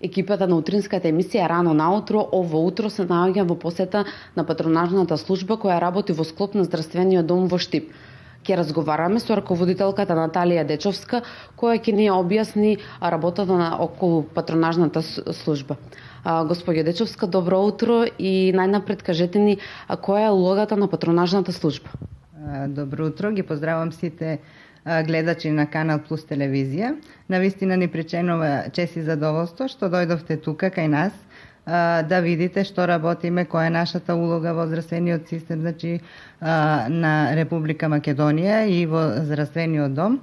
Екипата на утринската емисија Рано наутро ово утро се наоѓа во посета на патронажната служба која работи во склоп на здравствениот дом во Штип. Ќе разговараме со раководителката Наталија Дечовска, која ќе ни објасни работата на околу патронажната служба. Господја Дечовска, добро утро и најнапред кажете ни која е улогата на патронажната служба. Добро утро, ги поздравам сите гледачи на Канал Плюс телевизија. Навистина ни причинува чест и задоволство што дојдовте тука кај нас да видите што работиме, која е нашата улога во здравствениот систем, значи на Република Македонија и во здравствениот дом.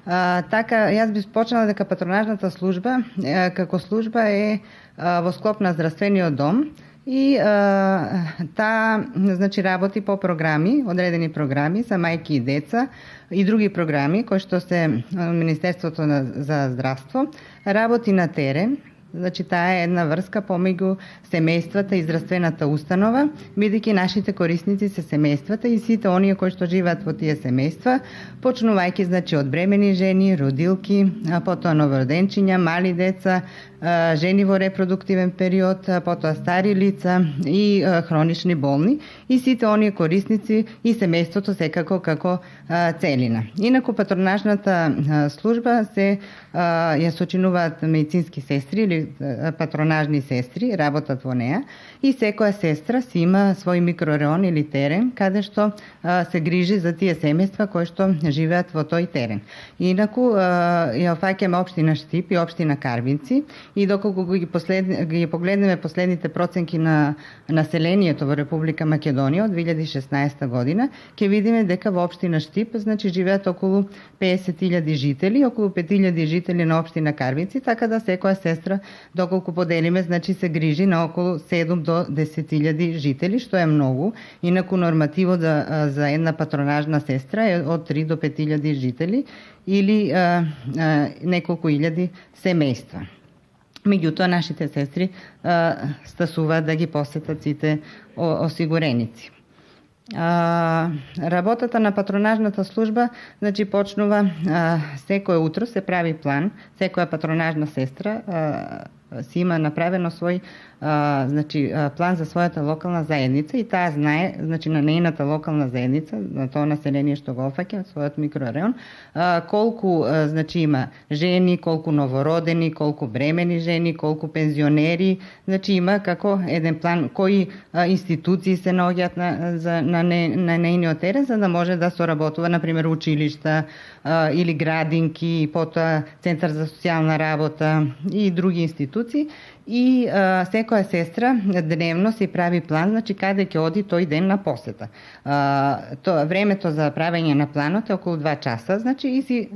Така, јас би почнала дека патронажната служба како служба е во склоп на здравствениот дом и таа значи работи по програми, одредени програми за мајки и деца и други програми кои што се Министерството за здравство работи на терен. Значи таа е една врска помеѓу семејствата и здравствената установа, бидејќи нашите корисници се семејствата и сите оние кои што живеат во тие семејства, почнувајќи значи од бремени жени, родилки, потоа новороденчиња, мали деца, жени во репродуктивен период, потоа стари лица и хронични болни и сите оние корисници и семејството секако како целина. Инаку патронажната служба се ја сочинуваат медицински сестри или патронажни сестри, работат во неа и секоја сестра си има свој микрореон или терен каде што се грижи за тие семејства кои што живеат во тој терен. Инаку ја фаќаме општина Штип и општина Карвинци и доколку ги погледнеме последните проценки на населението во Република Македонија од 2016 година, ќе видиме дека во општина Штип значи живеат околу 50.000 жители, околу 5.000 жители на општина Карвинци, така да секоја сестра доколку поделиме значи се грижи на околу 7 до 10.000 жители, што е многу. Инаку нормативот за една патронажна сестра е од 3 до 5.000 жители или неколку илјади семејства. Меѓутоа, нашите сестри стасуваат да ги посетат сите осигуреници. Работата на патронажната служба значи почнува секое утро се прави план, секоја патронажна сестра си има направено свој значи план за својата локална заедница и таа знае значи на нејната локална заедница, на тоа население што го опфаќа својот микрореон, колку значи има жени, колку новородени, колку бремени жени, колку пензионери, значи има како еден план кои институции се наоѓаат на нејниот терен за да може да соработува на пример училишта или градинки, потоа центар за социјална работа и други институции. И секоја сестра дневно си прави план, значи каде ќе оди тој ден на посета. Времето за правење на планот е околу 2 часа, значи и си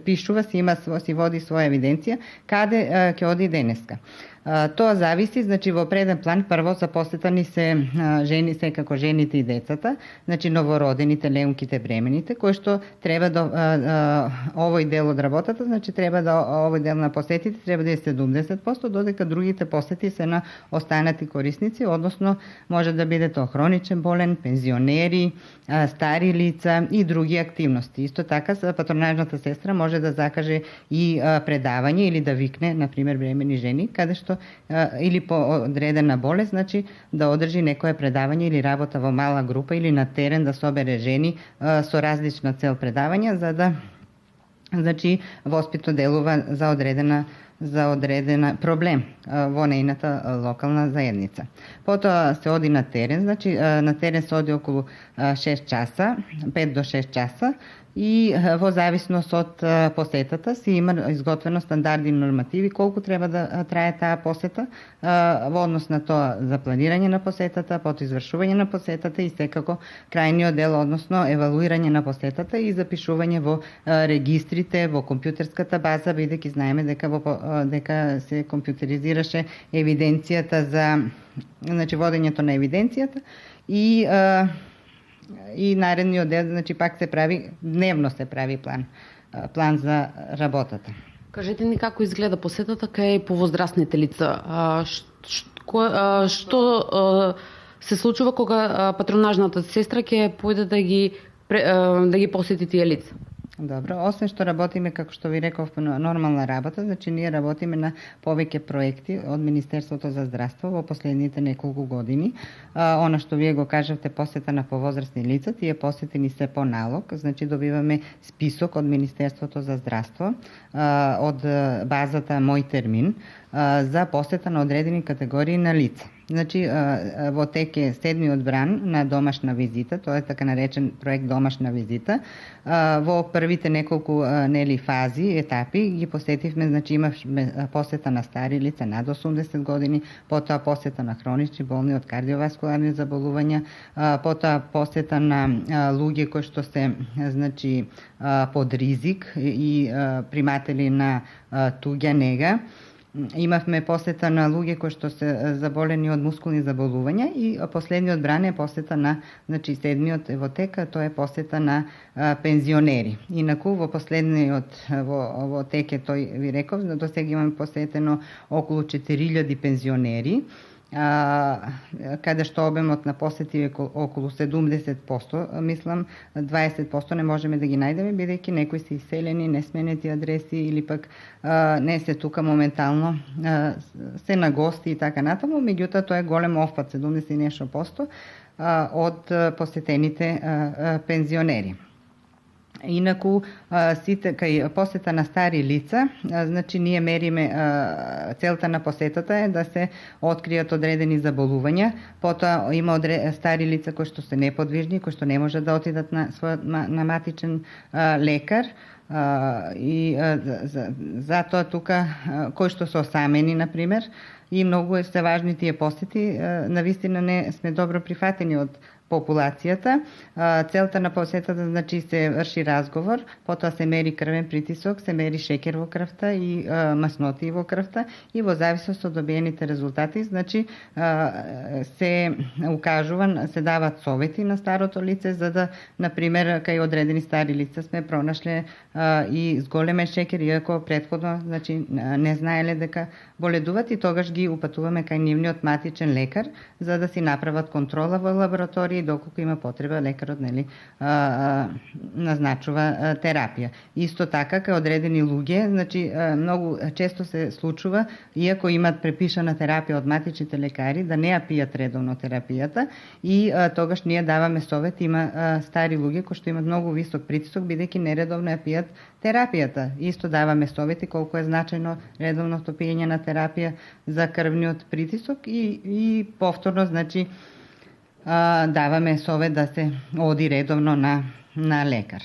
пишува, си води своја евиденција каде ќе оди денеска. Тоа зависи, значи во преден план прво за посетани се жени, секако жените и децата, значи новородените, леунките, бремените, кои што треба да овој дел од работата, значи треба да овој дел на посетите треба да е 70%, додека другите посети се на останати корисници, односно може да биде тоа хроничен болен, пензионери, стари лица и други активности. Исто така патронажната сестра може да закаже и предавање или да викне на пример бремени жени каде што или по одредена болест, значи да одржи некое предавање или работа во мала група или на терен да собере жени со различна цел предавања за да значи воспитно делува за одредена проблем во нејната локална заедница. Потоа се оди на терен, значи на терен се оди околу 6 часа, 5 до 6 часа и во зависност од посетата си има изготвено стандарди и нормативи колку треба да трае таа посета во однос на тоа за планирање на посетата, потоа извршување на посетата и секако крајниот дел, односно евалуирање на посетата и запишување во регистрите, во компјутерската база, бидејќи знаеме дека се компјутеризираше евиденцијата за значи водењето на евиденцијата и наредниот дел, значи пак се прави, дневно се прави план за работата. Кажете ни како изгледа посетата кај повозрастните лица. Што се случува кога патронажната сестра ќе појде да ги посети тие лица? Добро, освен што работиме, како што ви реков, на нормална работа, значи ние работиме на повеќе проекти од Министерството за здравство во последните неколку години. Она што вие го кажавте, посета на повозрастни лица, тие посети ни се по налог, значи добиваме список од Министерството за здравство, од базата Мој термин, за посета на одредени категории на лица. Значи, во тек е 7-миот бран на домашна визита, тоа е така наречен проект домашна визита. Во првите неколку фази, етапи, ги посетивме, значи имавме посета на стари лица над 80 години, потоа посета на хронични болни од кардиоваскуларни заболувања, потоа посета на луѓе кои што се, значи, под ризик и приматели на туѓа нега. Имавме посета на луѓе кои што се заболени од мускулни заболувања и последниот бран е посета на, значи 7-миот во тека, тоа е посета на пензионери. Инаку во последниот во тек е тој ви реков, до сега имаме посетено околу 4000 пензионери, каде што обемот на посети е околу 70%, мислам 20% не можеме да ги најдеме, бидејќи некои се иселени, несменети адреси или пак не се тука моментално, се на гости и така натаму, меѓутоа тоа е голем офпад, 70 и нешто посто од посетените пензионери. Инаку, сите кај посета на стари лица, значи ние мериме, целта на посетата е да се откријат одредени заболувања, потоа има стари лица кои што се неподвижни, кои што не можат да отидат на својот на матичен лекар, и затоа тука кои што се осамени, например, и многу се важни тие посети, навистина не сме добро прифатени од популацијата. Целта на посетата, значи, се врши разговор, потоа се мери крвен притисок, се мери шекер во крвта и масноти во крвта и во зависност од добиените резултати, значи, се укажува, се дават совети на старото лице за да, например, кај одредени стари лица сме пронашле и зголемен шекер, иако претходно, значи, не знаеле дека боледуваат и тогаш ги упатуваме кај нивниот матичен лекар за да си направат контрола во лабораторија и доколку има потреба лекарот назначува терапија. Исто така кај одредени луѓе, значи многу често се случува иако имаат препишана терапија од матичните лекари да не ја пијат редовно терапијата и тогаш ние даваме совет, има стари луѓе кои што имаат многу висок притисок бидејќи нередовно ја пијат терапијата. Исто даваме совети колку е значајно редовното пиење на терапија за крвниот притисок и повторно, значи, даваме совет да се оди редовно на лекар.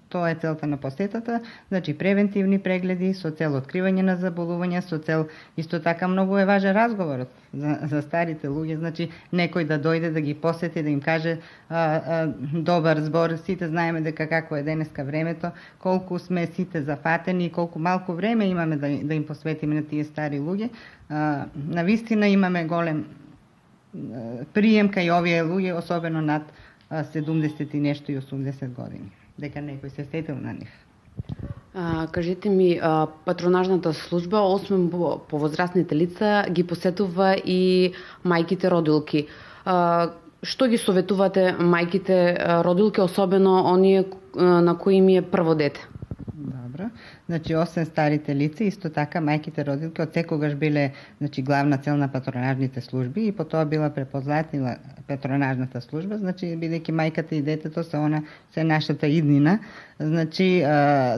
Тоа е целта на посетата, значи превентивни прегледи со цел откривање на заболувања, со цел исто така многу е важен разговорот за старите луѓе, значи некој да дојде да ги посети, да им каже добар збор, сите знаеме дека какво е денеска времето, колку сме сите зафатени, колку малку време имаме да им посветиме на тие стари луѓе. Навистина имаме голем прием кај овие луѓе, особено над 70 и нешто и 80 години, дека некој се сетил на нив. Кажете ми, патронажната служба, освен повозрастните лица, ги посетува и мајките родилки. Што ги советувате мајките родилки, особено оние на кои им е прво дете? Добро. Значи, освен старите лица, исто така мајките родилки од секогаш биле, значи, главна цел на патронажните служби и потоа била препознатила патронажната служба, значи, бидејќи мајката и детето се нашата иднина, значи,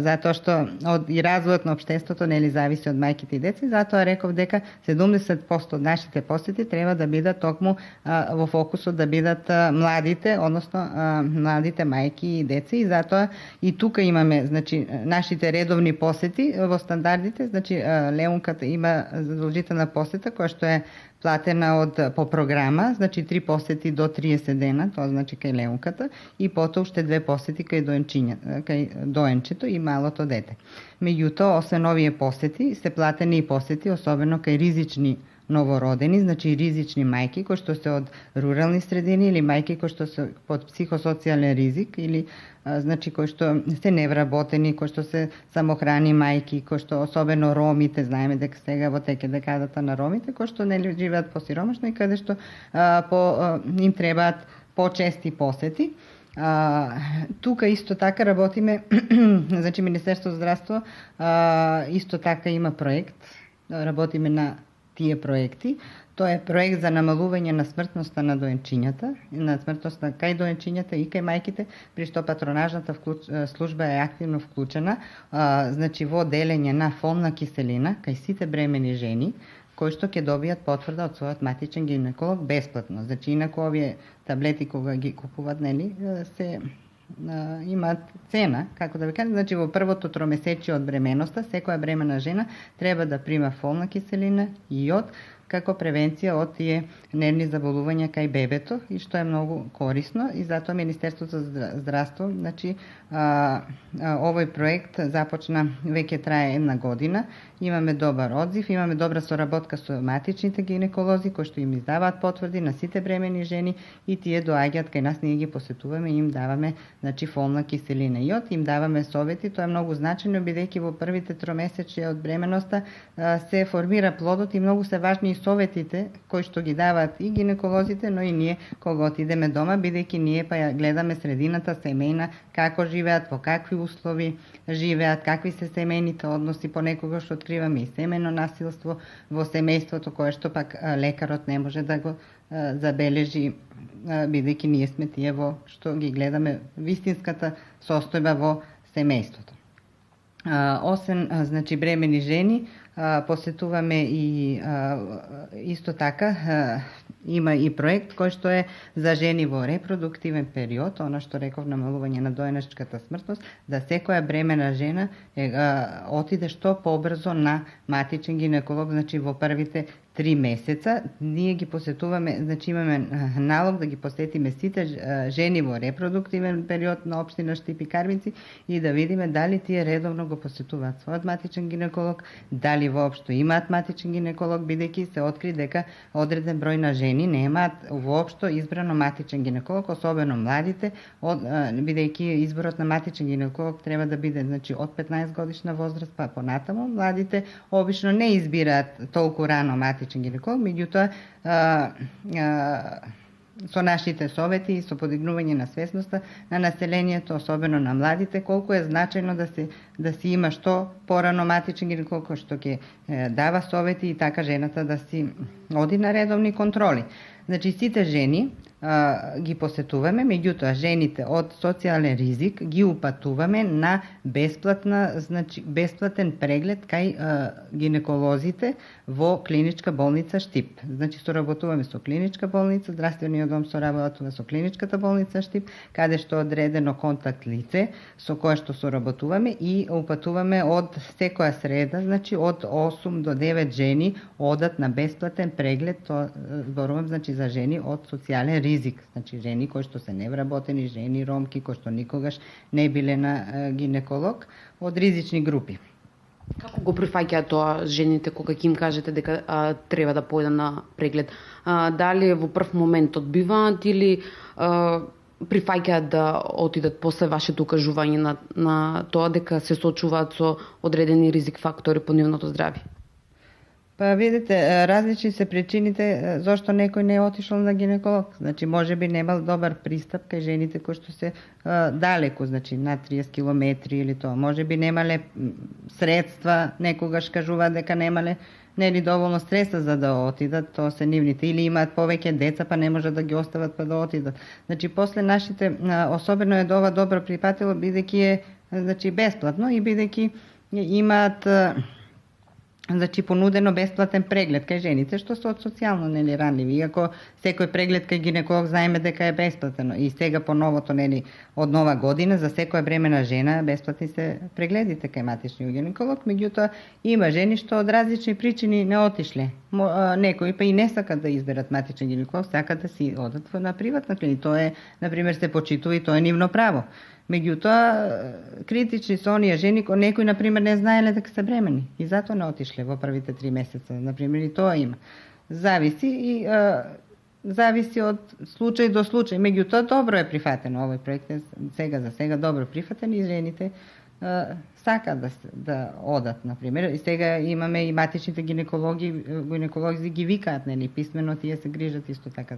затоа што и развојот на општеството нели зависи од мајките и деца, затоа реков дека 70% од нашите посети треба да бидат токму во фокусот да бидат младите, односно младите мајки и деца и затоа и тука имаме, значи, нашите редовни посети во стандардите, значи Леунката има задолжителна посета која што е платена по програма, значи 3 посети до 30 дена, тоа значи кај Леунката и потоа уште 2 посети кај доенчето и малото дете. Меѓутоа, освен овие посети, се платени и посети, особено кај ризични новородени, значи ризични мајки кои што се од рурални средини или мајки кои што се под психосоцијален ризик или значи кои што се невработени, кои што се самохрани мајки, кои што особено ромите, знаеме дека сега во тек е декадата на ромите, кои што нели живеат посиромашно и каде што им требаат почести посети. Тука исто така работиме, значи Министерство здравство исто така има проект, работиме на тие проекти. Тоа е проект за намалување на смртноста на доенчињата, на смртноста кај доенчињата и кај мајките, при што патронажната служба е активно вклучена, значи во делење на фолна киселина кај сите бремени жени, кои што ќе добијат потврда од својот матичен гинеколог бесплатно. Значи, инаку овие таблети кога ги купуваат, нели, се имаат цена, како да ви кажам, значи во првото тромесечие од бременоста, секоја бремена жена треба да прима фолна киселина и јод како превенција од тие нервни заболувања кај бебето, и што е многу корисно, и затоа Министерството за здравство, значи овој проект започна, веќе трае 1 година, имаме добар одзив, имаме добра соработка со матичните гинеколози кои што им издаваат потврди на сите бремени жени, и тие доаѓаат кај нас, ние ги посетуваме и им даваме, значи, фолна киселина и јод, им даваме совети. Тоа е многу значајно, бидејќи во првите тромесечја од бременоста се формира плодот и многу се важни советите кои што ги даваат и гинеколозите, но и ние кога отидеме дома, бидејќи ние па ја гледаме средината семејна, како живеат, во какви услови живеат, какви се семејните односи, понекогаш откриваме и семено насилство во семејството, кое што пак лекарот не може да го забележи, бидејќи ние сме тие во што ги гледаме вистинската состојба во семејството. Освен, значи, бремени жени, посетуваме и исто така има и проект кој што е за жени во репродуктивен период, она што реков, намалување на доенечката смртност, да секоја бремена жена отиде што побрзо на матичен гинеколог, значи во првите 3 месеца. Ние ги посетуваме, значи имаме налог да ги посетиме сите жени во репродуктивен период на општина Штип и Карвинци и да видиме дали тие редовно го посетуваат својот матичен гинеколог, дали воопшто имаат матичен гинеколог, бидејќи се откри дека одреден број на жени немаат воопшто избрано матичен гинеколог, особено младите, бидејќи изборот на матичен гинеколог треба да биде, значи, од 15 годишна возраст па понатаму. Младите обично не избираат толку рано матичен гинеколог, меѓутоа со нашите совети и со подигнување на свесноста на населението, особено на младите, колку е значајно да се има што порано матичен гинеколог, што ќе дава совети и така жената да си оди на редовни контроли. Значи, сите жени ги посетуваме, меѓутоа жените од социјален ризик ги упатуваме на бесплатен преглед кај гинеколозите во клиничка болница Штип. Значи, соработуваме со клиничка болница, здравствениот дом соработува со клиничката болница Штип, каде што е одредено контакт лице со кое што соработуваме и упатуваме од секоја среда, значи од 8 до 9 жени одат на бесплатен преглед, тоа зборувам, значи, за жени од социјален ризик, значи жени кои што се невработени, жени ромки кои што никогаш не биле на гинеколог, од ризични групи. Како го прифаќаат тоа жените кога ќе им кажете дека треба да појдат на преглед? Дали во прв момент одбиваат или прифаќаат да отидат после вашето укажување на тоа дека се соочуваат со одредени ризик фактори по нивното здравје? Па видите, различни се причините зашто некој не е отишол на гинеколог. Значи, може би немал добар пристап кај жените кои што се далеку, значи над 30 километри или тоа. Може би немале средства, некогаш кажуваат дека немале нели доволно средства за да отидат, тоа се нивните, или имаат повеќе деца па не можат да ги остават па да отидат. Значи, после нашите, особено е ова добро припатило бидејќи е, значи, бесплатно и бидејќи имаат, значи, понудено бесплатен преглед кај жените што се од социјално нели ранливи, иако секој преглед кај гинеколог знаеме дека е бесплатен, и сега по новото, нели, од нова година за секоја бремена жена бесплатни се прегледите кај матичниот гинеколог, меѓутоа има жени што од различни причини не отишле. Некои па и не сакат да изберат матичен гинеколог, сакат да си одат на приватна клиника. Тоа е, например, се почитува и тоа е нивно право. Меѓутоа, критични се оние жени кои некои, например, не знаеле дека се бремени и затоа не отишле во првите 3 месеца. Например, и тоа има. Зависи од случај до случај. Меѓутоа, добро е прифатено. Овој проект е за сега добро прифатен и жените сакаат да одат, например. И сега имаме и матичните гинеколози ги викаат, нели, писмено, тие се грижат исто така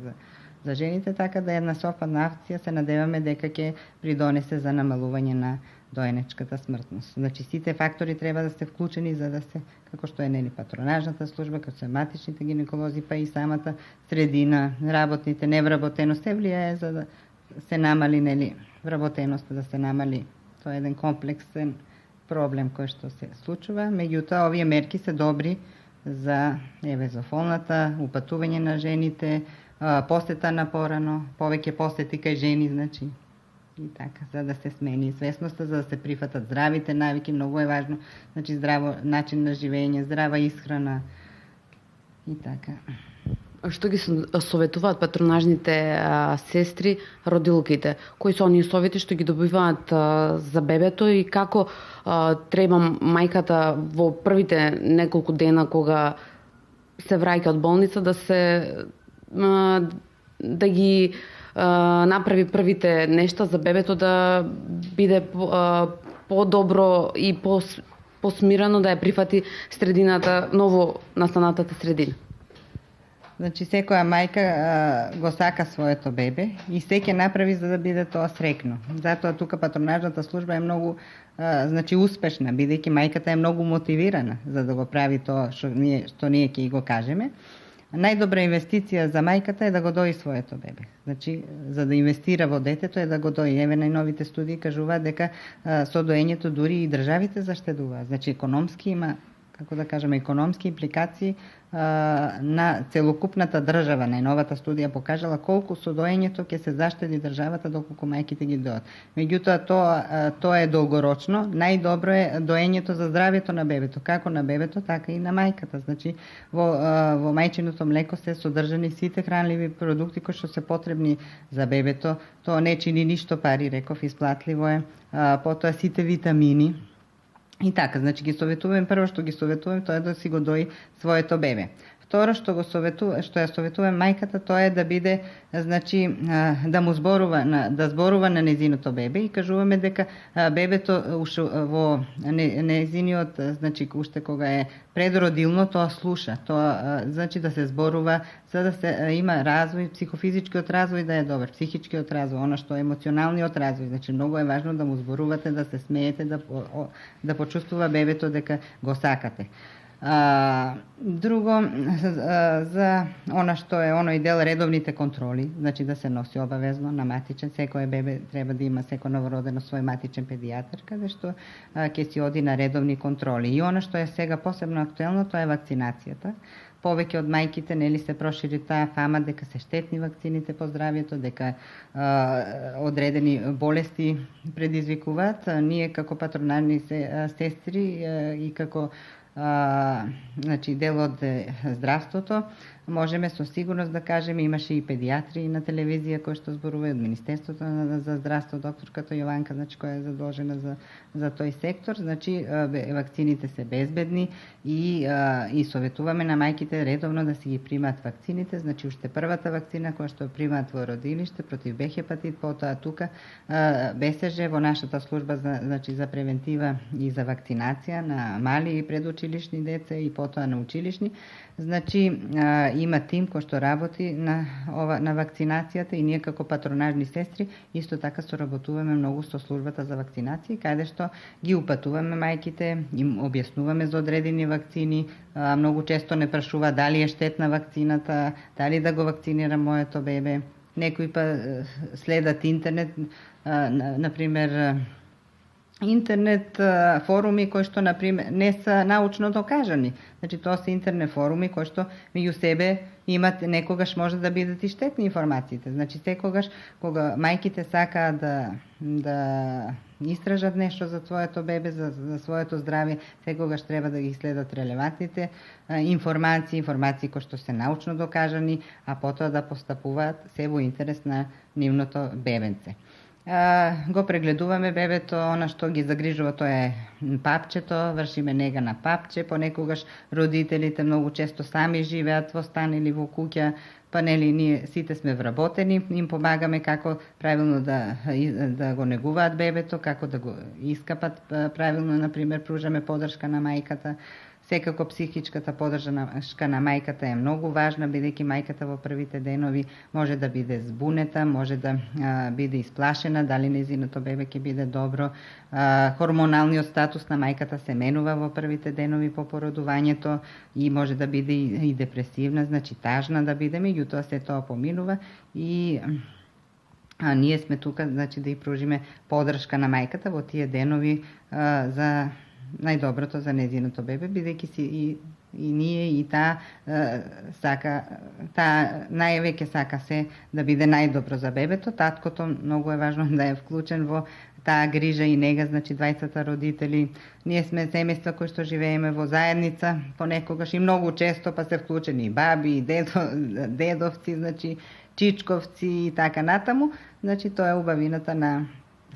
за жените, така да една софтна акција се надеваме дека ќе придонесе за намалување на доенечката смртност. Значи сите фактори треба да се вклучени за да се, како што е патронажната служба, како се матичните гинеколози, па и самата средина, работните, невработеност, се влијае за да се намали вработеноста, да се намали. Тоа е еден комплексен проблем кој што се случува. Меѓутоа, овие мерки се добри за евезофолната, упатување на жените, посета на порано, повеќе посети кај жени, значи, и така, за да се смени свесноста, за да се прифатат здравите навики, многу е важно, значи здраво начин на живење, здрава исхрана и така. Што ги советуваат патронажните сестри, родилките? Кои се оние совети што ги добиваат за бебето и како треба мајката во првите неколку дена кога се враќа од болница да ги направи првите нешта за бебето да биде по-добро и посмирено, да ја прифати средината, ново настанатата средина? Значи, секоја мајка го сака своето бебе и се ќе направи за да биде тоа срекно. Затоа тука патронажната служба е многу успешна, бидејќи мајката е многу мотивирана за да го прави тоа што ние ќе го кажеме. Најдобра инвестиција за мајката е да го дои своето бебе. Значи, за да инвестира во детето е да го дои. Еве најновите студии кажуваат дека со доењето дури и државите заштедуваат. Значи, економски има, како да кажеме, економски импликации на целокупната држава. Најновата студија покажала колку со доењето ќе се заштеди државата доколку мајките ги доат. Меѓутоа, тоа е долгорочно. Најдобро е доењето за здравјето на бебето, како на бебето, така и на мајката. Значи, во мајчиното млеко се содржани сите хранливи продукти кои што се потребни за бебето. Тоа не чини ништо пари, реков, исплатливо е. Потоа сите витамини. И така, значи прво што ги советувам, тоа е да си го дои своето бебе. Второ што ја советувам мајката, тоа е да биде, значи, да му зборува на незиното бебе и кажуваме дека бебето во незиниот, значи уште кога е предродилно, тоа слуша, тоа значи да се зборува за да се има развој, психофизичкиот развој да е добар, психичкиот развој, она што е емоционалниот развој, значи многу е важно да му зборувате, да се смеете, да почувствува бебето дека го сакате. Друго, за она што е оној дел редовните контроли, значи да се носи обавезно на матичен, секој бебе треба да има секој новородено свој матичен педијатар, каде што ќе си оди на редовни контроли. И она што е сега посебно актуелно, тоа е вакцинацијата. Повеќе од мајките се прошири таа фама дека се штетни вакцините по здравјето, дека одредени болести предизвикуваат. Ние како патронажни сестри и како значи дел од здравството, можеме со сигурност да кажеме, имаше и педиатри на телевизија кои што зборува од Министерството за здравство, докторката Јованка, значи која е задолжена за тој сектор, значи вакцините се безбедни и советуваме на мајките редовно да си ги примаат вакцините, значи уште првата вакцина која што примаат во родилиште против Б хепатит, потоа тука БСЖ во нашата служба за превентива и за вакцинација на мали и предучилишни деца и потоа на училишни, значи има тим кој што работи на вакцинацијата и ние како патронажни сестри исто така соработуваме многу со службата за вакцинација, каде што ги упатуваме мајките, им објаснуваме за одредени вакцини, многу често не прашува дали е штетна вакцината, дали да го вакцинира моето бебе. Некои па следат интернет, например, интернет форуми кои што например не се научно докажани. Значи тоа се интернет форуми кои што меѓу себе имат некогаш може да бидат и штетни информациите. Значи секогаш кога мајките сакаат да истражат нешто за своето бебе, за своето здравје, секогаш треба да ги следат релевантните информации кои што се научно докажани, а потоа да постапуваат се во интерес на нивното бебенце. Го прегледуваме бебето, она што ги загрижува тоа е папчето, вршиме нега на папче, понекогаш родителите многу често сами живеат во стан или во куќа, па ние сите сме вработени, им помагаме како правилно да го негуваат бебето, како да го искапат правилно, например, пружаме поддршка на мајката. Секако психичката поддршка на мајката е многу важна, бидејќи мајката во првите денови може да биде збунета, може да биде исплашена, дали нејзиното бебе ќе биде добро. Хормоналниот статус на мајката се менува во првите денови по породувањето и може да биде и депресивна, значи тажна да биде, меѓутоа се тоа поминува и ние сме тука, значи, да ја пружиме поддршка на мајката во тие денови за најдоброто за нејзиното бебе, бидејќи си и ние и таа највеќе сака се да биде најдобро за бебето. Таткото многу е важно да е вклучен во таа грижа и нега, значи двајцата родители. Ние сме семејства кои што живееме во заедница, понекогаш и многу често па се вклучени и баби, и дедовци, значи чичковци и така натаму. Значи тоа е убавината на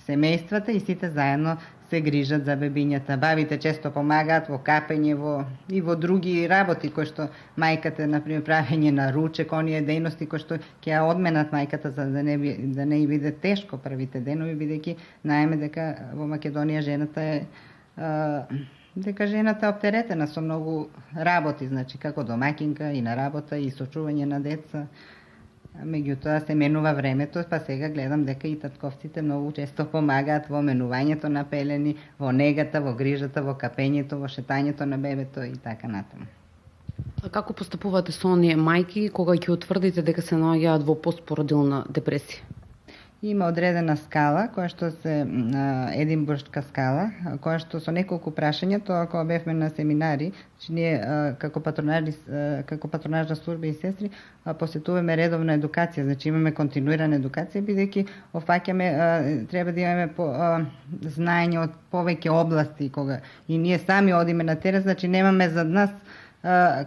семејствата и сите заедно се грижат за бебињата. Бабите често помагаат во капење и во други работи кои што мајката, например, правење на ручек, оние дејности кои што ќе ја одменат мајката за да не биде тешко првите денови, бидејќи знаеме дека во Македонија жената е оптеретена со многу работи, значи како домаќинка и на работа и сочување на деца. Меѓутоа се менува времето, па сега гледам дека и татковците многу често помагаат во менувањето на пелени, во негата, во грижата, во капењето, во шетањето на бебето и така натаму. А како постапувате со оние мајки кога ќе утврдите дека се наоѓаат во постпородилна депресија? Има одредена скала, која што се единбуршка скала, која што со неколку прашања, тоа кога бевме на семинари, че ние како патронажна служба и сестри посетуваме редовна едукација, значи имаме континуирана едукација, бидејќи офаќаме, треба да имаме знаење од повеќе области, кога и ние сами одиме на терен, значи немаме зад нас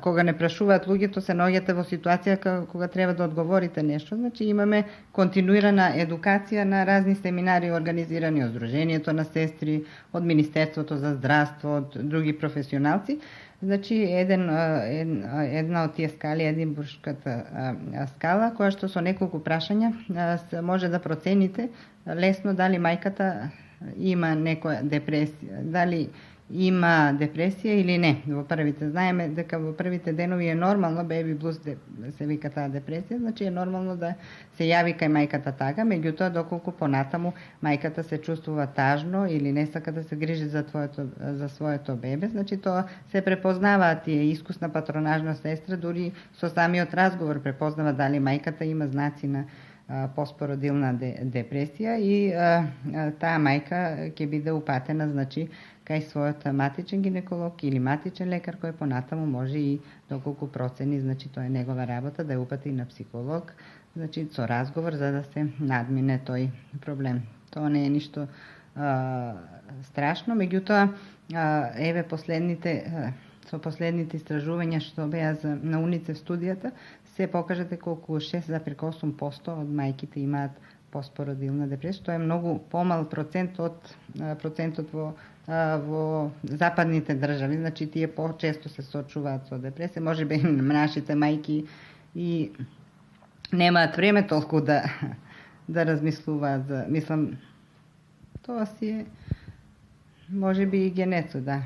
кога не прашуваат луѓето, се наоѓате во ситуација кога треба да одговорите нешто. Значи имаме континуирана едукација на разни семинари организирани од Сдруженијето на сестри, од Министерството за здравство, од други професионалци. Значи една од тие скали, единбуршката скала, која што со неколку прашања може да процените лесно дали мајката има некоја депресија, дали има депресија или не. Во првите знаеме дека во првите денови е нормално, беби блуз се вика таа депресија, значи е нормално да се јави кај мајката тага, меѓутоа доколку понатаму мајката се чувствува тажно или не сака да се грижи за своето бебе, значи тоа се препознаваат тие искусна патронажна сестра, дури со самиот разговор препознава дали мајката има знаци на постпородилна депресија и таа мајка ќе биде упатена, значи, кај својот матичен гинеколог или матичен лекар кој понатаму може и доколку процени, значи тоа е негова работа да ја упати на психолог, значи со разговор за да се надмине тој проблем. Тоа не е ништо страшно, меѓутоа еве со последните истражувања што беа на УНИЦЕФ студијата се покажа дека околу 6,8% од мајките имаат постпородилна депресија, тоа е многу помал процентот во западните држави, значи тие почесто се сочуваат со депресија, можеби нашите мајки и немаат време толку да размислуваат за, мислам, тоа си е можеби и генецо, да.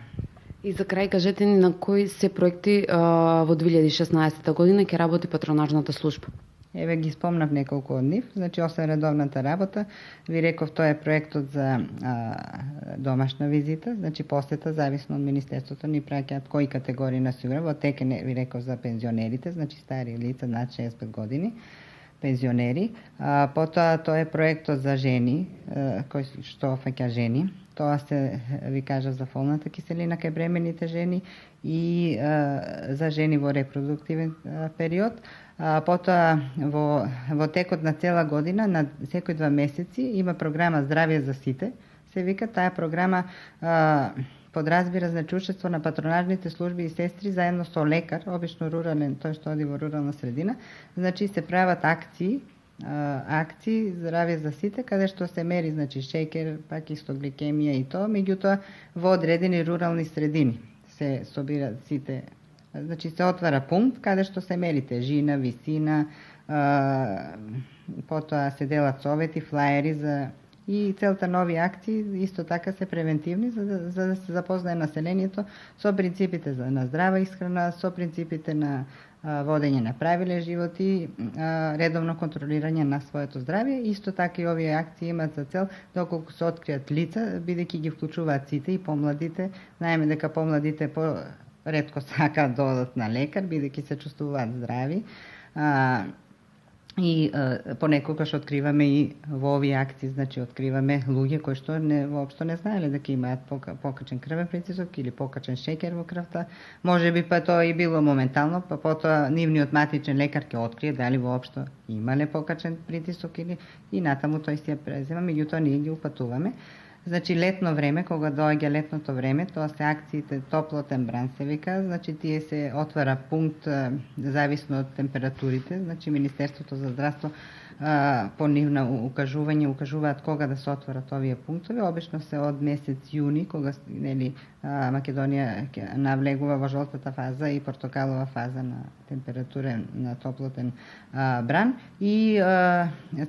И за крај кажете ни на кои се проекти во 2016 година ќе работи патронажната служба? Еве ги спомнав неколку од нив, значи освен редовната работа, ви реков тоа е проектот за домашна визита, значи посета зависно од министерството ни праќаат кои категории на осигурување, во теке ви реков за пензионерите, значи стари лица над 65 години, пензионери. Потоа тоа е проектот за жени, кој што фаќа жени. Тоа се ви кажа за фолната киселина кај бремените жени и за жени во репродуктивен период. Потоа во текот на цела година, на секој 2 месеци, има програма Здравје за сите. Се вика, таа програма подразбира значи учество на патронажните служби и сестри заедно со лекар, обично рурален, тој што оди во рурална средина. Значи се прават акции здравје за сите, каде што се мери значи шеќер, пак истогликемија и тоа, меѓутоа во одредени рурални средини се собираат сите. Значи се отвара пункт каде што се мери тежина, висина, потоа се делат совети, флаери и целта на овие акции исто така се превентивни за да се запознае населението со принципите на здрава исхрана, со принципите на водење на правилен живот и редовно контролирање на своето здравје. Исто така и овие акции имаат за цел доколку се откријат лица, бидејќи ги вклучуваат сите и помладите. Знаеме дека помладите ретко сакаат да одат на лекар, бидејќи се чувствуваат здрави. И понекогаш откриваме и во овие акции, значи откриваме луѓе кои што воопшто не знаеле дека имаат покачен крвен притисок или покачен шеќер во крвта. Можеби па тоа и било моментално, па потоа нивниот матичен лекар ќе открие дали воопшто имале покачен притисок или и натаму тој си ја презема, меѓутоа ние ги упатуваме. Значи летно време, кога доаѓа летното време, тоа се акциите топлотен бран се вика, значи тие се отвара пункт зависно од температурите, значи Министерството за здравство по нивна укажуваат кога да се отворат овие пунктови, обично се од месец јуни, кога нели Македонија навлегува во жолтата фаза и портокалова фаза на температурен на топлотен бран и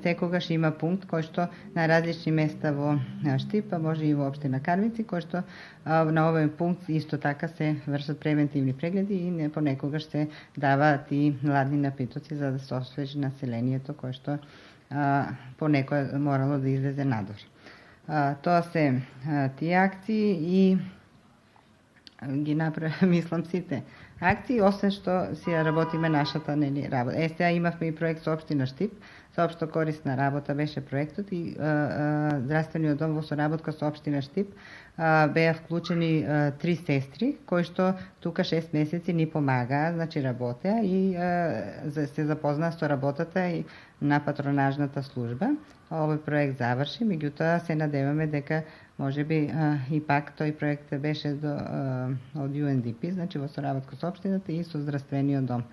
секогаш има пункт кој што на различни места во Штип, а може и во општина Карвици, кој што на овој пункт исто така се вршат превентивни прегледи и понекогаш се даваат и ладни напитоци за да се освежи населението кое што понекој морало да излезе надвор. Тоа се тие акции и ги мислам сите акции, освен што си ја работиме нашата работа. Сега имавме и проект со општина Штип, со општо корисна работа беше проектот и здравствениот дом во соработка со општина Штип беа вклучени 3 сестри кои што тука 6 месеци ни помагаа, значи работеа и се запознаа со работата и на патронажната служба. Овој проект заврши, меѓутоа се надеваме дека можеби и пак тој проект беше од UNDP, значи во соработка со општината и со здравствениот дом.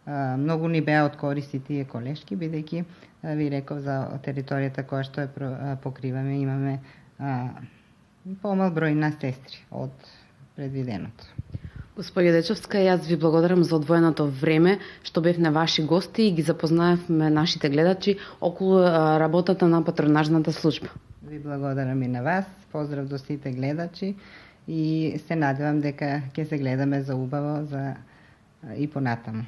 Многу ни беа од користи тие колешки, бидејќи ви реков за територијата која што ја покриваме, имаме помал број на сестри од предвиденото. Господја Дечовска, јас ви благодарам за одвоеното време што бевме ваши гости и ги запознаевме нашите гледачи околу работата на патронажната служба. Ви благодарам и на вас, поздрав до сите гледачи и се надевам дека ќе се гледаме за убаво и понатаму.